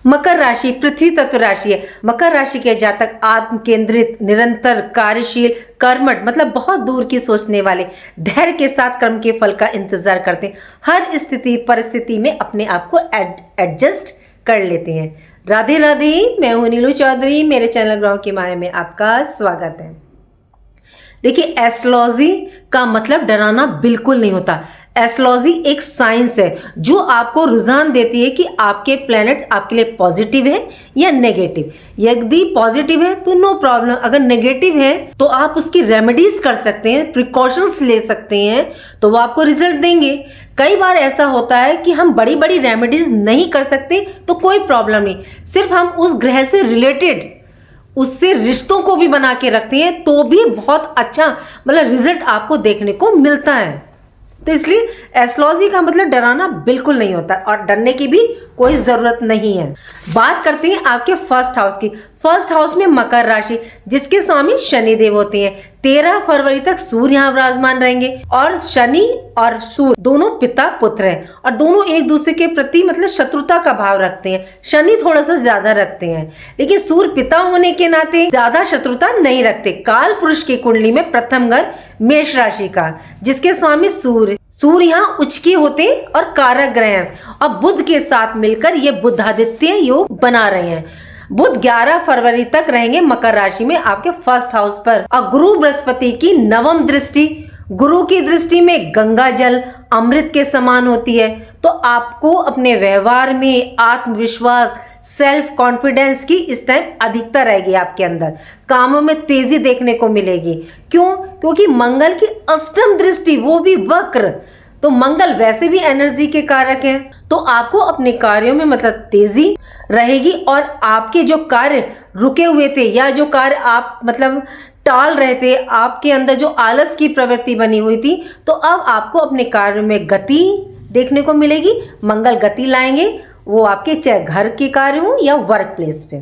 मकर राशि पृथ्वी तत्व राशि है। मकर राशि के जातक आत्म केंद्रित, निरंतर कार्यशील, कर्मठ मतलब बहुत दूर की सोचने वाले, धैर्य के साथ कर्म के फल का इंतजार करते हैं। हर स्थिति परिस्थिति में अपने आप को एडजस्ट कर लेते हैं। राधे राधे, मैं हूं नीलू चौधरी। मेरे चैनल ग्रहों की माया में आपका स्वागत है। देखिए, एस्ट्रोलॉजी का मतलब डराना बिल्कुल नहीं होता। एस्ट्रोलॉजी एक साइंस है जो आपको रुझान देती है कि आपके प्लैनेट आपके लिए पॉजिटिव है या नेगेटिव। यदि पॉजिटिव है तो नो प्रॉब्लम, अगर नेगेटिव है तो आप उसकी रेमेडीज कर सकते हैं, प्रिकॉशंस ले सकते हैं, तो वो आपको रिजल्ट देंगे। कई बार ऐसा होता है कि हम बड़ी बड़ी रेमेडीज नहीं कर सकते तो कोई प्रॉब्लम नहीं, सिर्फ हम उस ग्रह से रिलेटेड उससे रिश्तों को भी बना के रखते हैं तो भी बहुत अच्छा मतलब रिजल्ट आपको देखने को मिलता है। तो इसलिए एस्ट्रोलॉजी का मतलब डराना बिल्कुल नहीं होता और डरने की भी कोई जरूरत नहीं है। बात करते हैं आपके फर्स्ट हाउस की। फर्स्ट हाउस में मकर राशि, जिसके स्वामी शनिदेव होते हैं। 13 फरवरी तक सूर्य यहाँ विराजमान रहेंगे और शनि और सूर्य दोनों पिता पुत्र हैं और दोनों एक दूसरे के प्रति मतलब शत्रुता का भाव रखते हैं। शनि थोड़ा सा ज्यादा रखते हैं, लेकिन सूर्य पिता होने के नाते ज्यादा शत्रुता नहीं रखते। काल पुरुष की कुंडली में प्रथम घर मेष राशि का, जिसके स्वामी सूर्य यहाँ उच्च होते हैं और कारक ग्रह हैं और बुध के साथ मिलकर ये बुधादित्य योग बना रहे हैं। बुध 11 फरवरी तक रहेंगे मकर राशि में आपके फर्स्ट हाउस पर और गुरु बृहस्पति की नवम दृष्टि, गुरु की दृष्टि में गंगा जल अमृत के समान होती है। तो आपको अपने व्यवहार में आत्मविश्वास, सेल्फ कॉन्फिडेंस की इस टाइम अधिकता रहेगी आपके अंदर। कामों में तेजी देखने को मिलेगी। क्यों? क्योंकि मंगल की अष्टम दृष्टि, वो भी वक्र, तो मंगल वैसे भी एनर्जी के कारक हैं, तो आपको अपने कार्यों में मतलब तेजी रहेगी और आपके जो कार्य रुके हुए थे या जो कार्य आप मतलब टाल रहे थे, आपके अंदर जो आलस की प्रवृत्ति बनी हुई थी, तो अब आपको अपने कार्य में गति देखने को मिलेगी। मंगल गति लाएंगे, वो आपके चाहे घर के कार्य हो या वर्क प्लेस पे।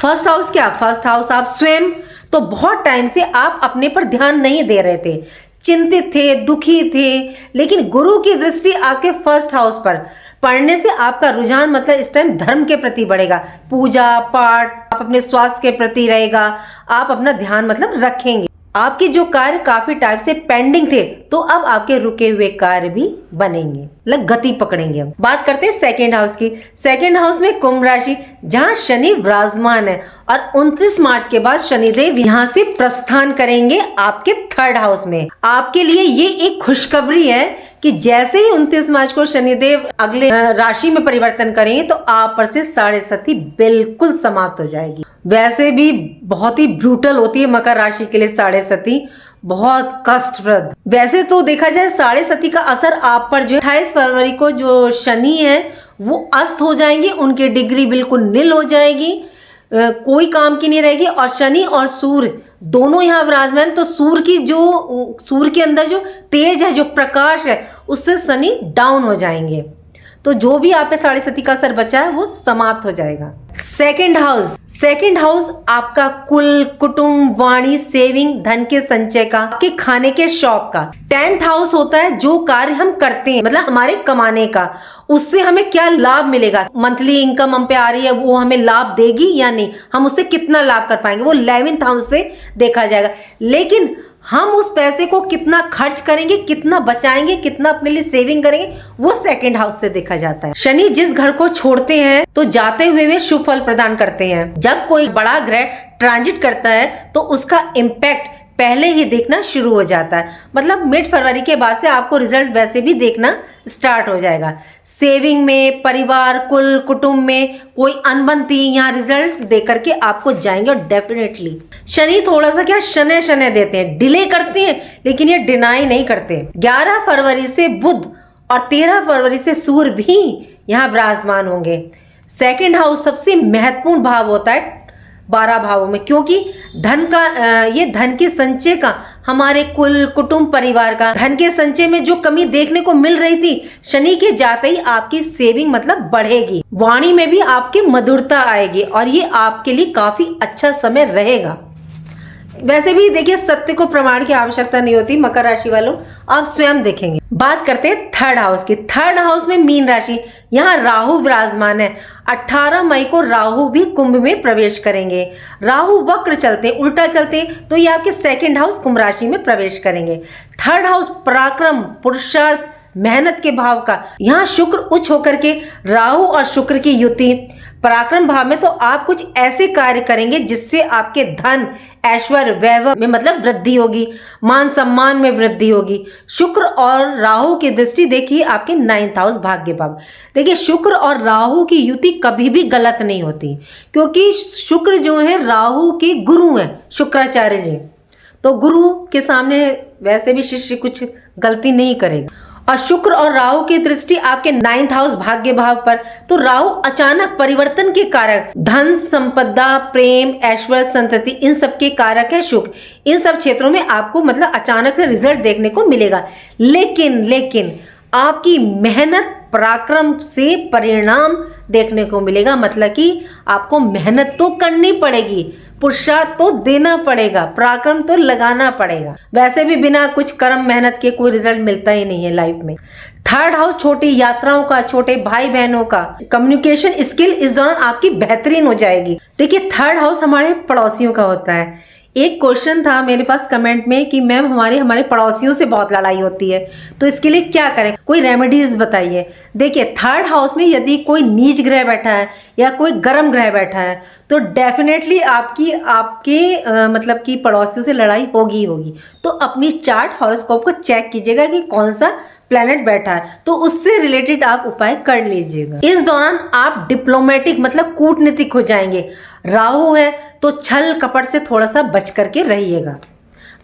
फर्स्ट हाउस क्या? फर्स्ट हाउस आप स्वयं, तो बहुत टाइम से आप अपने पर ध्यान नहीं दे रहे थे, चिंतित थे, दुखी थे, लेकिन गुरु की दृष्टि आपके फर्स्ट हाउस पर पढ़ने से आपका रुझान मतलब इस टाइम धर्म के प्रति बढ़ेगा, पूजा पाठ, आप अपने स्वास्थ्य के प्रति रहेगा, आप अपना ध्यान मतलब रखेंगे। आपके जो कार्य काफी टाइम से पेंडिंग थे तो अब आपके रुके हुए कार्य भी बनेंगे, मतलब गति पकड़ेंगे। अब बात करते हैं सेकंड हाउस की। सेकंड हाउस में कुंभ राशि, जहां शनि विराजमान है और 29 मार्च के बाद शनिदेव यहां से प्रस्थान करेंगे आपके थर्ड हाउस में। आपके लिए ये एक खुशखबरी है कि जैसे ही 29 मार्च को शनिदेव अगले राशि में परिवर्तन करेंगे तो आप पर से साढ़े सती बिल्कुल समाप्त हो जाएगी। वैसे भी बहुत ही ब्रूटल होती है मकर राशि के लिए साढ़े सती, बहुत कष्टप्रद। वैसे तो देखा जाए साढ़े सती का असर आप पर जो 28 फरवरी को जो शनि है वो अस्त हो जाएंगे, उनकी डिग्री बिल्कुल नील हो जाएगी, कोई काम की नहीं रहेगी। और शनि और सूर्य दोनों यहाँ विराजमान, तो सूर्य के अंदर जो तेज है, जो प्रकाश है, उससे शनि डाउन हो जाएंगे। तो जो भी आप पे साढ़े सती का असर बचा है वो समाप्त हो जाएगा। सेकंड हाउस आपका कुल, कुटुंब, वाणी, सेविंग, धन के संचय का, आपके खाने के शौक का। 10th हाउस होता है जो कार्य हम करते हैं, मतलब हमारे कमाने का, उससे हमें क्या लाभ मिलेगा, मंथली इनकम हम पे आ रही है, वो हमें लाभ देगी या नहीं, हम उससे कितना लाभ कर पाएंगे, वो 11th हाउस से देखा जाएगा। लेकिन हम उस पैसे को कितना खर्च करेंगे, कितना बचाएंगे, कितना अपने लिए सेविंग करेंगे, वो सेकंड हाउस से देखा जाता है। शनि जिस घर को छोड़ते हैं तो जाते हुए वे शुभ फल प्रदान करते हैं। जब कोई बड़ा ग्रह ट्रांजिट करता है तो उसका इम्पैक्ट पहले ही देखना शुरू हो जाता है, मतलब मिड फरवरी के बाद से आपको रिजल्ट वैसे भी देखना स्टार्ट हो जाएगा। सेविंग में, परिवार, कुल, कुटुंब में कोई अनबनती यहाँ रिजल्ट देकर करके आपको जाएंगे। और डेफिनेटली शनि थोड़ा सा क्या शनै देते हैं, डिले करते हैं, लेकिन ये डिनाई नहीं करते। 11 फरवरी से बुध और 13 फरवरी से सूर्य भी यहाँ विराजमान होंगे। सेकेंड हाउस सबसे महत्वपूर्ण भाव होता है 12 भावों में, क्योंकि धन का ये धन के संचय का, हमारे कुल, कुटुंब, परिवार का धन के संचय में जो कमी देखने को मिल रही थी, शनि के जाते ही आपकी सेविंग मतलब बढ़ेगी। वाणी में भी आपकी मधुरता आएगी और ये आपके लिए काफी अच्छा समय रहेगा। वैसे भी देखिए सत्य को प्रमाण की आवश्यकता नहीं होती मकर राशि वालों, आप स्वयं देखेंगे। बात करते हैं थर्ड हाउस की। थर्ड हाउस में मीन राशि, यहाँ राहु विराजमान है। 18 मई को राहु भी कुंभ में प्रवेश करेंगे। राहु वक्र चलते, उल्टा चलते, तो ये आपके सेकंड हाउस कुंभ राशि में प्रवेश करेंगे। थर्ड हाउस पराक्रम, पुरुषार्थ, मेहनत के भाव का, यहाँ शुक्र उच्च होकर के राहु और शुक्र की युति पराक्रम भाव में, तो आप कुछ ऐसे कार्य करेंगे जिससे आपके धन, ऐश्वर्य, वैभव में मतलब वृद्धि होगी, मान सम्मान में वृद्धि होगी। शुक्र और राहु की दृष्टि देखिए आपके 9th हाउस भाग्य भाव। देखिए शुक्र और राहु की युति कभी भी गलत नहीं होती, क्योंकि शुक्र जो है राहु के गुरु हैं, शुक्राचार्य जी। तो गुरु के सामने वैसे भी शिष्य कुछ गलती नहीं करेगा। और शुक्र और राहु की दृष्टि आपके 9th हाउस भाग्य भाव पर, तो राहु अचानक परिवर्तन के कारक, धन, संपदा, प्रेम, ऐश्वर्य, संतति, इन सब के कारक है शुक्र। इन सब क्षेत्रों में आपको मतलब अचानक से रिजल्ट देखने को मिलेगा, लेकिन आपकी मेहनत, पराक्रम से परिणाम देखने को मिलेगा। मतलब कि आपको मेहनत तो करनी पड़ेगी, पुरुषार्थ तो देना पड़ेगा, पराक्रम तो लगाना पड़ेगा। वैसे भी बिना कुछ कर्म मेहनत के कोई रिजल्ट मिलता ही नहीं है लाइफ में। थर्ड हाउस छोटी यात्राओं का, छोटे भाई बहनों का, कम्युनिकेशन स्किल इस दौरान आपकी बेहतरीन हो जाएगी। देखिए थर्ड हाउस हमारे पड़ोसियों का होता है। एक क्वेश्चन था मेरे पास कमेंट में कि मैम हमारे पड़ोसियों से बहुत लड़ाई होती है, तो इसके लिए क्या करें, कोई रेमेडीज बताइए। देखिए थर्ड हाउस में यदि कोई नीच ग्रह बैठा है या कोई गर्म ग्रह बैठा है, तो डेफिनेटली आपके मतलब कि पड़ोसियों से लड़ाई होगी। तो अपनी चार्ट हॉरोस्कोप को चेक कीजिएगा कि कौन सा प्लैनेट बैठा है, तो उससे रिलेटेड आप उपाय कर लीजिएगा। इस दौरान आप डिप्लोमेटिक मतलब कूटनीतिक हो जाएंगे। राहु है तो छल कपट से थोड़ा सा बच करके रहिएगा।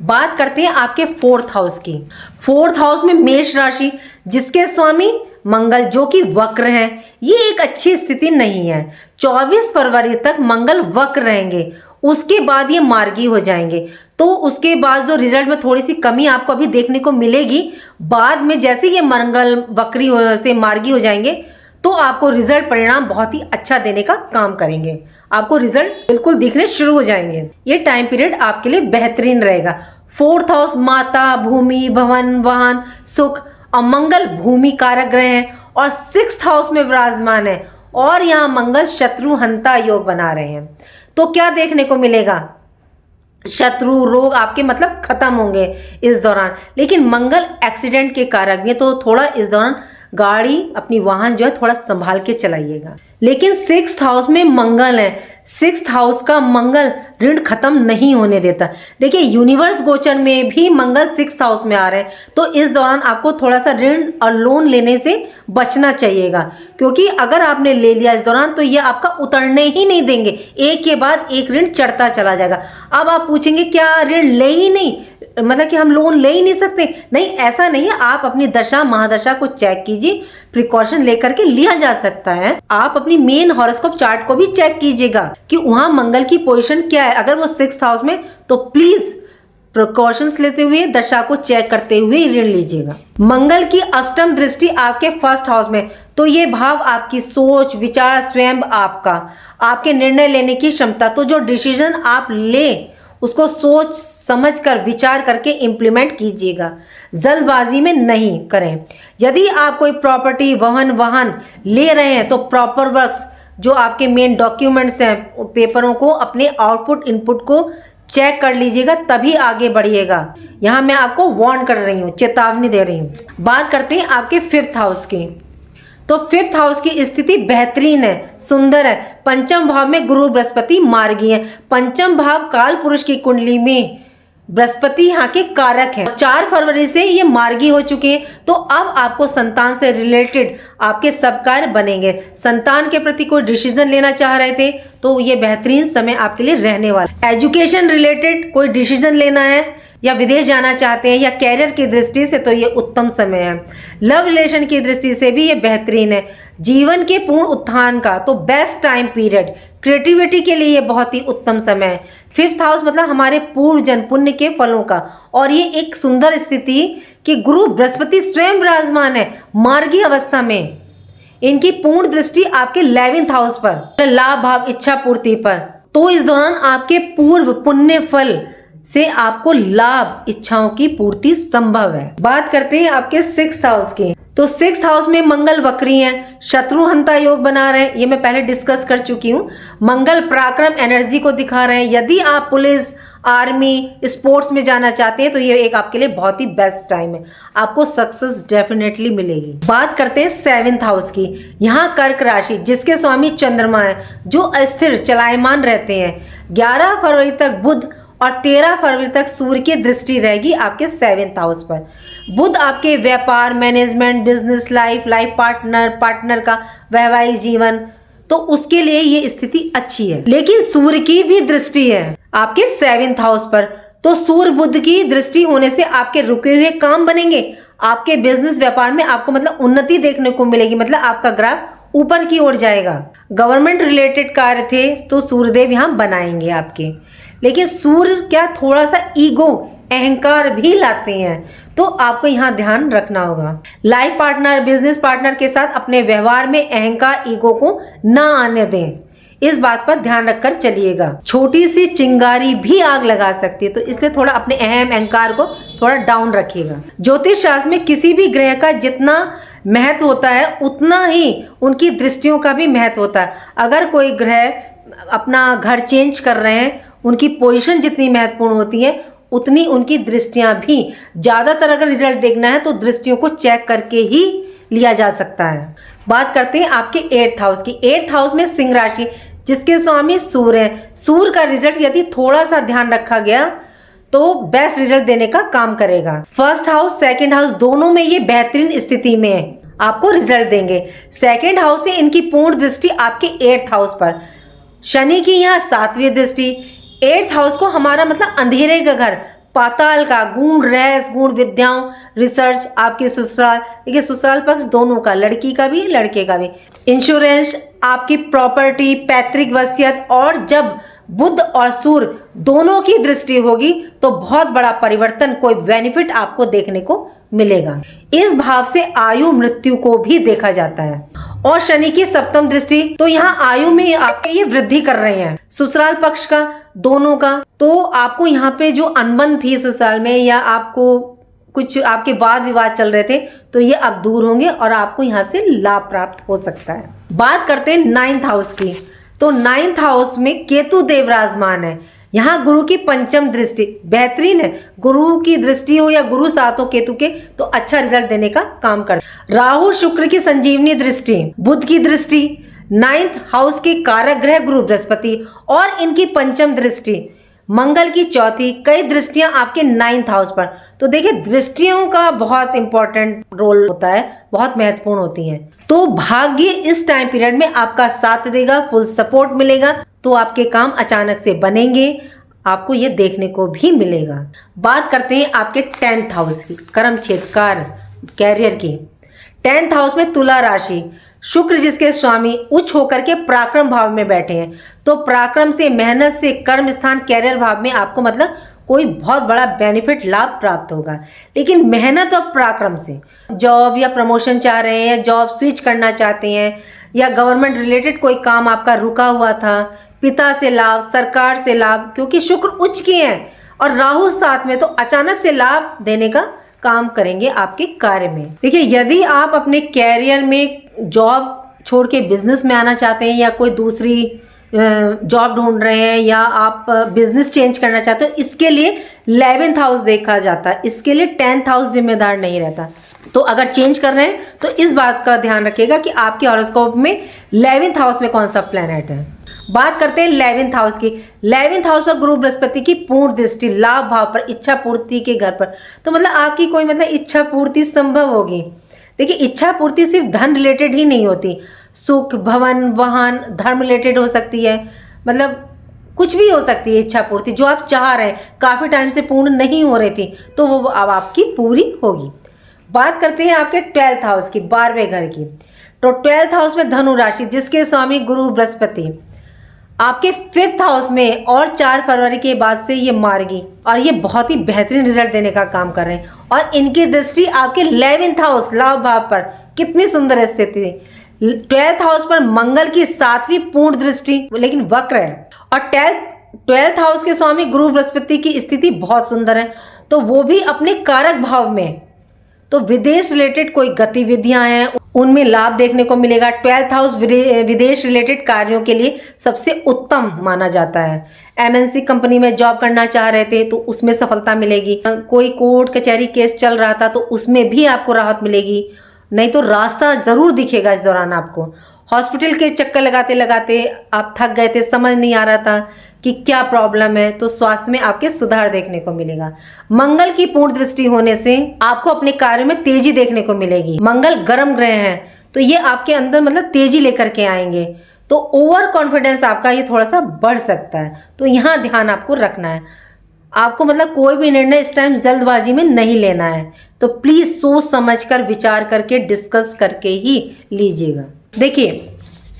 बात करते हैं आपके 4th हाउस की। 4th हाउस में मेष राशि, जिसके स्वामी मंगल जो कि वक्र है, ये एक अच्छी स्थिति नहीं है। 24 फरवरी तक मंगल वक्र रहेंगे, उसके बाद ये मार्गी हो जाएंगे। तो उसके बाद जो रिजल्ट में थोड़ी सी कमी आपको अभी देखने को मिलेगी। बाद में जैसे ये मंगल वक्री से मार्गी हो जाएंगे, तो आपको रिजल्ट परिणाम बहुत ही अच्छा देने का काम करेंगे। आपको रिजल्ट बिल्कुल दिखने शुरू हो जाएंगे। ये टाइम पीरियड आपके लिए बेहतरीन रहेगा। 4th हाउस माता, भूमि, भवन, वाहन, सुख, और मंगल भूमि कारक ग्रह हैं और 6th हाउस में विराजमान है, और यहाँ मंगल शत्रु हंता योग बना रहे हैं। तो क्या देखने को मिलेगा, शत्रु रोग आपके मतलब खत्म होंगे इस दौरान। लेकिन मंगल एक्सीडेंट के कारक हैं, तो थोड़ा इस दौरान गाड़ी, अपनी वाहन जो है थोड़ा संभाल के चलाइएगा। लेकिन 6th हाउस में मंगल है, 6th हाउस का मंगल ऋण खत्म नहीं होने देता। देखिए यूनिवर्स गोचर में भी मंगल 6th हाउस में आ रहे हैं, तो इस दौरान आपको थोड़ा सा ऋण और लोन लेने से बचना चाहिएगा, क्योंकि अगर आपने ले लिया इस दौरान तो ये आपका उतरने ही नहीं देंगे, एक के बाद एक ऋण चढ़ता चला जाएगा। अब आप पूछेंगे क्या ऋण ले ही नहीं, मतलब कि हम लोन ले ही नहीं सकते? नहीं, ऐसा नहीं है। आप अपनी दशा महादशा को चेक कीजिए, प्रिकॉशन लेकर के लिया जा सकता है। आप अपनी मेन हॉरोस्कोप चार्ट को भी चेक कीजिएगा कि वहां मंगल की पोजीशन क्या है। अगर वो 6th हाउस में, तो प्लीज प्रिकॉशंस लेते हुए, दशा को चेक करते हुए ऋण लीजिएगा। मंगल की अष्टम दृष्टि आपके 1st हाउस में, तो ये भाव आपकी सोच, विचार, स्वयं आपके निर्णय लेने की क्षमता, तो जो डिसीजन आप ले उसको सोच समझ कर विचार करके इम्प्लीमेंट कीजिएगा, जल्दबाजी में नहीं करें। यदि आप कोई प्रॉपर्टी, वाहन ले रहे हैं, तो प्रॉपर वर्क्स जो आपके मेन डॉक्यूमेंट्स हैं, पेपरों को, अपने आउटपुट इनपुट को चेक कर लीजिएगा, तभी आगे बढ़िएगा। यहाँ मैं आपको वार्न कर रही हूँ, चेतावनी दे रही हूँ। बात करते हैं आपके 5th हाउस की। तो 5th हाउस की स्थिति बेहतरीन है, सुंदर है। 5म भाव में गुरु बृहस्पति मार्गी है। 5म भाव काल पुरुष की कुंडली में बृहस्पति यहाँ के कारक हैं। 4 फरवरी से ये मार्गी हो चुके हैं, तो अब आपको संतान से रिलेटेड आपके सब कार्य बनेंगे। संतान के प्रति कोई डिसीजन लेना चाह रहे थे, तो ये बेहतरीन समय आपके लिए रहने वाला। एजुकेशन रिलेटेड कोई डिसीजन लेना है, या विदेश जाना चाहते हैं, या कैरियर की दृष्टि से, तो ये उत्तम समय है। लव रिलेशन की दृष्टि से भी ये बेहतरीन है। जीवन के पूर्ण उत्थान का तो बेस्ट टाइम पीरियड, क्रिएटिविटी के लिए ये बहुत ही उत्तम समय है। 5th हाउस मतलब हमारे पूर्व जन्म पुण्य के फलों का, और ये एक सुंदर स्थिति कि गुरु बृहस्पति स्वयं विराजमान है मार्गी अवस्था में। इनकी पूर्ण दृष्टि आपके 11th हाउस पर, लाभ भाव, इच्छा पूर्ति पर। तो इस दौरान आपके पूर्व पुण्य फल से आपको लाभ, इच्छाओं की पूर्ति संभव है। बात करते हैं आपके 6th हाउस की। तो 6th हाउस में मंगल वक्री हैं, शत्रुहंता योग बना रहे हैं, ये मैं पहले डिस्कस कर चुकी हूँ। मंगल पराक्रम एनर्जी को दिखा रहे हैं। यदि आप पुलिस, आर्मी, स्पोर्ट्स में जाना चाहते हैं तो ये एक आपके लिए बहुत ही बेस्ट टाइम है, आपको सक्सेस डेफिनेटली मिलेगी। बात करते हैं 7th हाउस की। यहाँ कर्क राशि, जिसके स्वामी चंद्रमा है, जो अस्थिर चलायमान रहते हैं। 11 फरवरी तक बुध और 13 फरवरी तक सूर्य की दृष्टि रहेगी आपके 7th हाउस पर। बुध आपके व्यापार, मैनेजमेंट, बिजनेस लाइफ, पार्टनर का वैवाहिक जीवन, तो उसके लिए ये स्थिति अच्छी है। लेकिन सूर्य की भी दृष्टि है आपके 7th हाउस पर, तो सूर्य बुध की दृष्टि होने से आपके रुके हुए काम बनेंगे। आपके बिजनेस व्यापार में आपको मतलब उन्नति देखने को मिलेगी, मतलब आपका ग्राफ ऊपर की ओर जाएगा। गवर्नमेंट रिलेटेड कार्य थे तो सूर्यदेव यहाँ बनाएंगे आपके। लेकिन सूर्य क्या थोड़ा सा ईगो, अहंकार भी लाते हैं, तो आपको यहाँ ध्यान रखना होगा। लाइफ पार्टनर, बिजनेस पार्टनर के साथ अपने व्यवहार में अहंकार, ईगो को ना आने दें, इस बात पर ध्यान रखकर चलिएगा। छोटी सी चिंगारी भी आग लगा सकती है, तो इसलिए थोड़ा अपने अहंकार को थोड़ा डाउन रखिएगा। ज्योतिष शास्त्र में किसी भी ग्रह का जितना महत्व होता है उतना ही उनकी दृष्टियों का भी महत्व होता है। अगर कोई ग्रह अपना घर चेंज कर रहे हैं, उनकी पोजीशन जितनी महत्वपूर्ण होती है उतनी उनकी दृष्टियां भी। ज़्यादातर अगर रिजल्ट देखना है तो दृष्टियों को चेक करके ही लिया जा सकता है। बात करते हैं आपके 8th हाउस की। 8th हाउस में सिंह राशि, जिसके स्वामी सूर्य है। सूर्य का रिजल्ट यदि थोड़ा सा ध्यान रखा गया तो बेस्ट रिजल्ट देने का काम करेगा। 1st हाउस, 2nd हाउस दोनों में ये बेहतरीन स्थिति में आपको रिजल्ट देंगे। 2nd हाउस से इनकी पूर्ण दृष्टि आपके 8th हाउस पर। शनि की यहाँ 7वीं दृष्टि। 8th हाउस को हमारा मतलब अंधेरे का घर, पाताल का, गुण रहस्य, गुण विद्याओं, रिसर्च, आपके ससुराल, देखिए ससुराल पक्ष दोनों का, लड़की का भी लड़के का भी, इंश्योरेंस, आपकी प्रॉपर्टी, पैतृक वसीयत। और जब बुध और सूर्य दोनों की दृष्टि होगी तो बहुत बड़ा परिवर्तन, कोई बेनिफिट आपको देखने को मिलेगा। इस भाव से आयु मृत्यु को भी देखा जाता है। और शनि की 7वीं दृष्टि, तो यहाँ आयु में आपके ये वृद्धि कर रहे हैं, ससुराल पक्ष का, दोनों का। तो आपको यहाँ पे जो अनबन थी ससुराल में, या आपको कुछ आपके वाद विवाद चल रहे थे, तो ये अब दूर होंगे और आपको यहाँ से लाभ प्राप्त हो सकता है। बात करते हैं 9th हाउस की। तो 9th हाउस में केतु देव विराजमान है। यहाँ गुरु की 5वीं दृष्टि बेहतरीन है। गुरु की दृष्टि हो या गुरु साथ हो केतु के, तो अच्छा रिजल्ट देने का काम करता है। राहु शुक्र की संजीवनी दृष्टि, बुध की दृष्टि, 9th हाउस के कारक ग्रह गुरु बृहस्पति और इनकी 5वीं दृष्टि, मंगल की 4थी, कई दृष्टियां आपके 9th हाउस पर। तो देखिए दृष्टियों का बहुत इंपॉर्टेंट रोल होता है, बहुत महत्वपूर्ण होती हैं। तो भाग्य इस टाइम पीरियड में आपका साथ देगा, फुल सपोर्ट मिलेगा, तो आपके काम अचानक से बनेंगे, आपको ये देखने को भी मिलेगा। बात करते हैं आपके 10th हाउस की, कर्म क्षेत्र, कैरियर की। 10th हाउस में तुला राशि, शुक्र जिसके स्वामी उच्च होकर के पराक्रम भाव में बैठे हैं। तो पराक्रम से, मेहनत से, कर्म स्थान, कैरियर भाव में आपको मतलब कोई बहुत बड़ा बेनिफिट, लाभ प्राप्त होगा। लेकिन मेहनत और पराक्रम से जॉब या प्रमोशन चाह रहे हैं, जॉब स्विच करना चाहते हैं, या गवर्नमेंट रिलेटेड कोई काम आपका रुका हुआ था, पिता से लाभ, सरकार से लाभ, क्योंकि शुक्र उच्च के हैं और राहु साथ में, तो अचानक से लाभ देने का काम करेंगे आपके कार्य में। देखिए यदि आप अपने कैरियर में जॉब छोड़ के बिजनेस में आना चाहते हैं, या कोई दूसरी जॉब ढूंढ रहे हैं, या आप बिजनेस चेंज करना चाहते हो, इसके लिए 11th हाउस देखा जाता है, इसके लिए 10th हाउस जिम्मेदार नहीं रहता। तो अगर चेंज कर रहे हैं तो इस बात का ध्यान रखिएगा कि आपके हॉरोस्कोप में 11th हाउस में कौन सा प्लैनेट है। बात करते हैं 11th हाउस की। 11th हाउस पर गुरु बृहस्पति की पूर्ण दृष्टि, लाभ भाव पर, इच्छा पूर्ति के घर पर। तो मतलब आपकी कोई मतलब इच्छा पूर्ति संभव होगी। देखिए इच्छा पूर्ति सिर्फ धन रिलेटेड ही नहीं होती, सुख, भवन, वाहन, धर्म रिलेटेड हो सकती है, मतलब कुछ भी हो सकती है। इच्छा पूर्ति जो आप चाह रहे हैं, काफ़ी टाइम से पूर्ण नहीं हो रही थी, तो वो अब आपकी पूरी होगी। बात करते हैं आपके 12th हाउस की, 12वें घर की। तो 12th हाउस में धनु राशि, जिसके स्वामी गुरु बृहस्पति आपके 5th हाउस में, और 4 फरवरी के बाद से ये मार्गी, और ये बहुत ही बेहतरीन रिजल्ट देने का काम कर रहे हैं। और इनकी दृष्टि आपके 11th हाउस, लाभ भाव पर, कितनी सुंदर स्थिति। 12th हाउस पर मंगल की 7वीं पूर्ण दृष्टि, लेकिन वक्र है। और 12th हाउस के स्वामी गुरु बृहस्पति की स्थिति बहुत सुंदर है, तो वो भी अपने कारक भाव में, तो विदेश रिलेटेड कोई गतिविधियां हैं उनमें लाभ देखने को मिलेगा। 12th हाउस विदेश रिलेटेड कार्यों के लिए सबसे उत्तम माना जाता है। एमएनसी कंपनी में जॉब करना चाह रहे थे तो उसमें सफलता मिलेगी। कोई कोर्ट कचहरी केस चल रहा था तो उसमें भी आपको राहत मिलेगी, नहीं तो रास्ता जरूर दिखेगा इस दौरान आपको। हॉस्पिटल के चक्कर लगाते लगाते आप थक गए थे, समझ नहीं आ रहा था कि क्या प्रॉब्लम है, तो स्वास्थ्य में आपके सुधार देखने को मिलेगा। मंगल की पूर्ण दृष्टि होने से आपको अपने कार्य में तेजी देखने को मिलेगी। मंगल गर्म ग्रह हैं तो ये आपके अंदर मतलब तेजी लेकर के आएंगे, तो ओवर कॉन्फिडेंस आपका ये थोड़ा सा बढ़ सकता है, तो यहाँ ध्यान आपको रखना है। आपको मतलब कोई भी निर्णय इस टाइम जल्दबाजी में नहीं लेना है, तो प्लीज सोच समझकर विचार करके डिस्कस करके ही लीजिएगा। देखिए,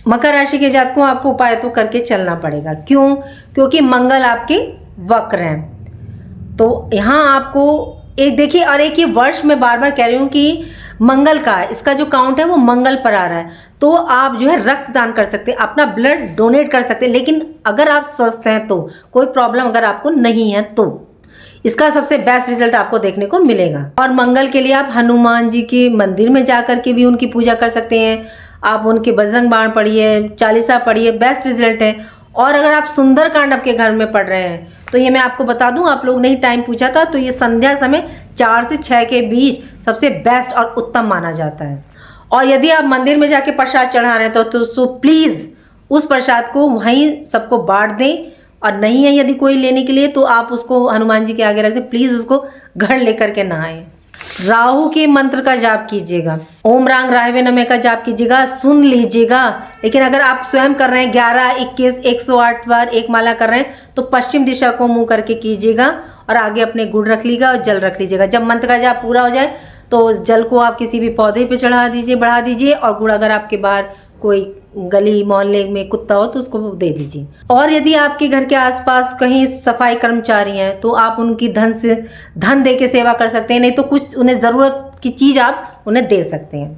मकर राशि के जातकों आपको उपाय तो करके चलना पड़ेगा। क्यों? क्योंकि मंगल आपके वक्र हैं, तो यहाँ आपको एक देखिए, और एक ये वर्ष में बार बार कह रही हूँ कि मंगल का इसका जो काउंट है वो मंगल पर आ रहा है, तो आप जो है रक्तदान कर सकते हैं, अपना ब्लड डोनेट कर सकते हैं। लेकिन अगर आप स्वस्थ हैं तो, कोई प्रॉब्लम अगर आपको नहीं है तो इसका सबसे बेस्ट रिजल्ट आपको देखने को मिलेगा। और मंगल के लिए आप हनुमान जी के मंदिर में जा करके भी उनकी पूजा कर सकते हैं। आप उनके बजरंग बाण पढ़िए, चालीसा पढ़िए, बेस्ट रिजल्ट है। और अगर आप सुंदरकांड आपके घर में पढ़ रहे हैं तो ये मैं आपको बता दूं, आप लोग ने टाइम पूछा था, तो ये संध्या समय 4 से 6 के बीच सबसे बेस्ट और उत्तम माना जाता है। और यदि आप मंदिर में जाके प्रसाद चढ़ा रहे हैं तो सो प्लीज़ उस प्रसाद को वहीं सबको बांट दें, और नहीं है यदि कोई लेने के लिए तो आप उसको हनुमान जी के आगे रख दें। प्लीज़ उसको घर लेकर के ना आए। राहु के मंत्र का जाप कीजिएगा, ओम रांग राहवे नमः का जाप कीजिएगा, सुन लीजिएगा। लेकिन अगर आप स्वयं कर रहे हैं 11, 21, 108 बार एक माला कर रहे हैं तो पश्चिम दिशा को मुंह करके कीजिएगा, और आगे अपने गुड़ रख लीजिएगा और जल रख लीजिएगा। जब मंत्र का जाप पूरा हो जाए तो जल को आप किसी भी पौधे पे चढ़ा दीजिए, बढ़ा दीजिए, और गुड़ अगर आपके बाहर कोई गली मोहल्ले में कुत्ता हो तो उसको दे दीजिए। और यदि आपके घर के आसपास कहीं सफाई कर्मचारी हैं तो आप उनकी धन दे के सेवा कर सकते हैं, नहीं तो कुछ उन्हें ज़रूरत की चीज़ आप उन्हें दे सकते हैं।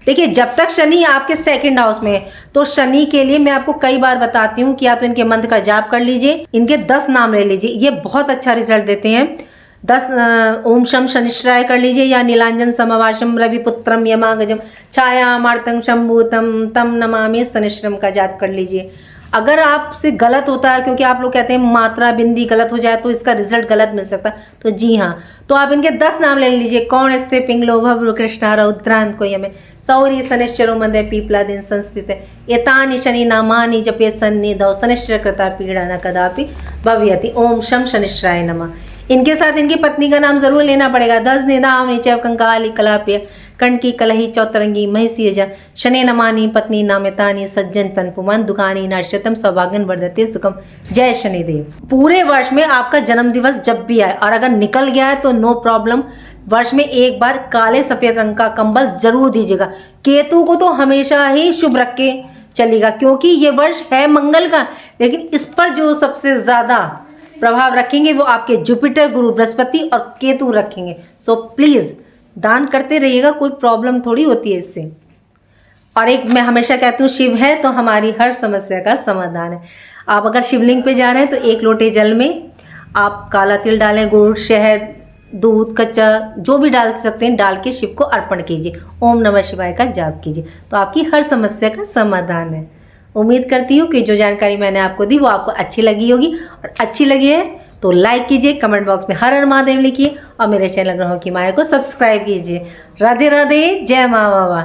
देखिए, जब तक शनि आपके 2nd हाउस में है तो शनि के लिए मैं आपको कई बार बताती हूँ कि या तो इनके मंत्र का जाप कर लीजिए, इनके 10 नाम ले लीजिए, ये बहुत अच्छा रिजल्ट देते हैं। 10 ओम शम शनिश्चराय कर लीजिए, या नीलांजन समवाशम रविपुत्रम यमागजम छाया मार्तंग शंभूतम तम नमामि शनिश्चरम का जाप कर लीजिए। अगर आपसे गलत होता है, क्योंकि आप लोग कहते हैं मात्रा बिंदी गलत हो जाए तो इसका रिजल्ट गलत मिल सकता है, तो जी हाँ, तो आप इनके 10 नाम ले लीजिए। कौन स्थे पिंगलो भव्र कृष्णा रौद्रांत को यमे सौरी शनिश्चरो मंदे पीपला दिन संस्थित एतानि शनि नामानि जपे सन्निधौ शनिश्चर कृता पीड़ा न कदापि भव्यति। ओम शम शनिश्चराय नमः। इनके साथ इनकी पत्नी का नाम जरूर लेना पड़ेगा। 10 निधाम नीचे कंकाली कलाप्य कंडकी कलही चौतरंगी महिषीजा शनि नमानी पत्नी नामितानी सज्जन पनपुमान दुकानी नाश्यतम सौभाग्यन वर्धते सुखम। जय शनिदेव। पूरे वर्ष में आपका जन्म दिवस जब भी आए, और अगर निकल गया है तो नो प्रॉब्लम, वर्ष में एक बार काले सफेद रंग का कंबल जरूर दीजिएगा। केतु को तो हमेशा ही शुभ रख के चलेगा, क्योंकि ये वर्ष है मंगल का, लेकिन इस पर जो सबसे ज्यादा प्रभाव रखेंगे वो आपके जुपिटर, गुरु बृहस्पति और केतु रखेंगे। सो प्लीज दान करते रहिएगा, कोई प्रॉब्लम थोड़ी होती है इससे। और एक मैं हमेशा कहती हूँ, शिव है तो हमारी हर समस्या का समाधान है। आप अगर शिवलिंग पे जा रहे हैं तो 1 लोटे जल में आप काला तिल डालें, गुड़, शहद, दूध, कच्चा जो भी डाल सकते हैं डाल के शिव को अर्पण कीजिए। ओम नमः शिवाय का जाप कीजिए, तो आपकी हर समस्या का समाधान है। उम्मीद करती हूँ कि जो जानकारी मैंने आपको दी वो आपको अच्छी लगी होगी, और अच्छी लगी है तो लाइक कीजिए, कमेंट बॉक्स में हर हर महादेव लिखिए, और मेरे चैनल ग्रहों की माया को सब्सक्राइब कीजिए। राधे राधे, जय माँ बाबा।